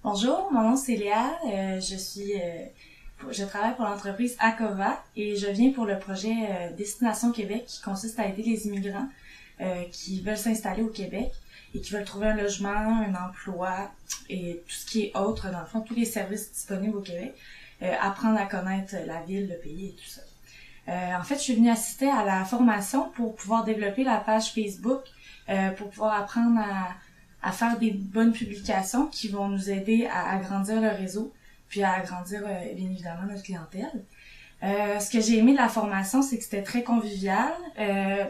Bonjour, mon nom c'est Léa. Je travaille pour l'entreprise Acova et je viens pour le projet Destination Québec qui consiste à aider les immigrants qui veulent s'installer au Québec et qui veulent trouver un logement, un emploi et tout ce qui est autre, dans le fond, tous les services disponibles au Québec, apprendre à connaître la ville, le pays et tout ça. En fait, je suis venue assister à la formation pour pouvoir développer la page Facebook, pour pouvoir apprendre à faire des bonnes publications qui vont nous aider à agrandir le réseau, puis à agrandir bien évidemment notre clientèle. Ce que j'ai aimé de la formation, c'est que c'était très convivial.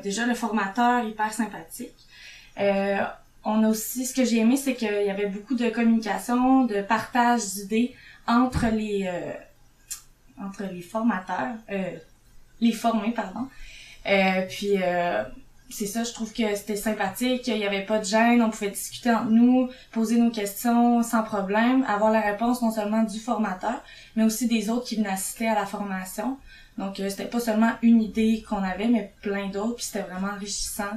Déjà, le formateur hyper sympathique. On a aussi, ce que j'ai aimé, c'est qu'il y avait beaucoup de communication, de partage d'idées entre les formateurs, les formés, pardon. C'est ça, je trouve que c'était sympathique, il y avait pas de gêne, on pouvait discuter entre nous, poser nos questions sans problème, avoir la réponse non seulement du formateur, mais aussi des autres qui venaient assister à la formation. Donc c'était pas seulement une idée qu'on avait, mais plein d'autres, puis c'était vraiment enrichissant.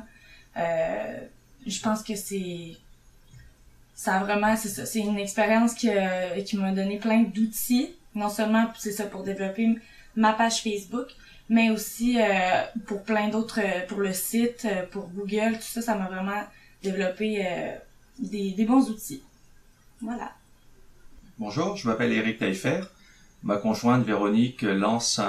Je pense que c'est une expérience qui m'a donné plein d'outils, non seulement c'est ça pour développer ma page Facebook, mais aussi pour plein d'autres, pour le site, pour Google, tout ça, ça m'a vraiment développé des bons outils. Voilà. Bonjour, je m'appelle Eric Taillefer. Ma conjointe Véronique lance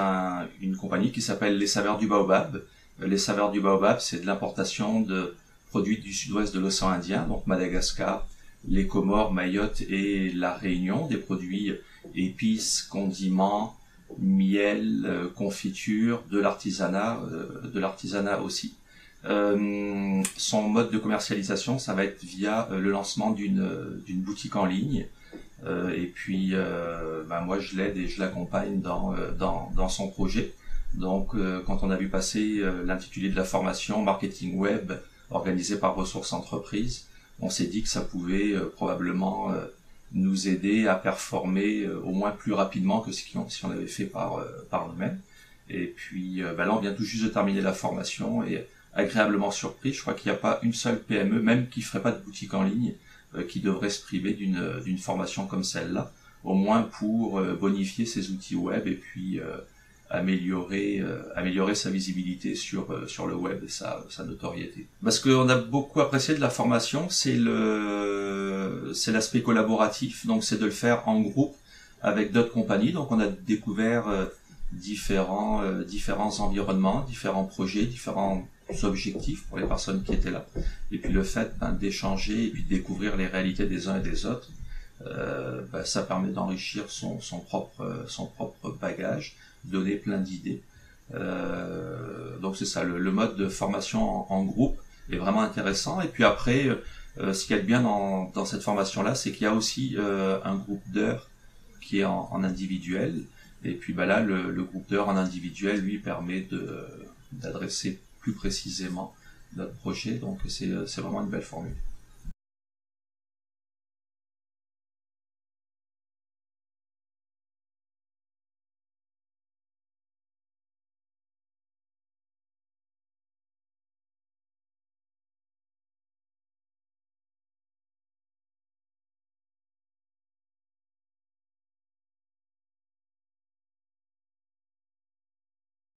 une compagnie qui s'appelle Les Saveurs du Baobab. Les Saveurs du Baobab, c'est de l'importation de produits du sud-ouest de l'océan Indien, donc Madagascar, les Comores, Mayotte et la Réunion, des produits épices, condiments, miel, confiture, de l'artisanat aussi. Son mode de commercialisation, ça va être via le lancement d'une boutique en ligne. Moi je l'aide et je l'accompagne dans son projet. Donc quand on a vu passer l'intitulé de la formation marketing web organisée par Ressources Entreprises, on s'est dit que ça pouvait probablement nous aider à performer au moins plus rapidement que si on l'avait fait par nous-mêmes. Et puis là on vient tout juste de terminer la formation et agréablement surpris. Je crois qu'il n'y a pas une seule PME, même qui ferait pas de boutique en ligne, qui devrait se priver d'une formation comme celle-là, au moins pour bonifier ses outils web et puis améliorer sa visibilité sur le web et sa notoriété. Parce qu'on a beaucoup apprécié de la formation, c'est l'aspect collaboratif, donc c'est de le faire en groupe avec d'autres compagnies. Donc on a découvert différents environnements, différents projets, différents objectifs pour les personnes qui étaient là. Et puis le fait d'échanger et puis de découvrir les réalités des uns et des autres, ça permet d'enrichir son propre bagage, donner plein d'idées. Donc c'est ça, le mode de formation en groupe est vraiment intéressant. Et puis après, ce qu'il y a de bien dans cette formation-là, c'est qu'il y a aussi un groupe d'heures qui est en individuel. Et puis là, le groupe d'heures en individuel, lui, permet d'adresser plus précisément notre projet. Donc c'est vraiment une belle formule.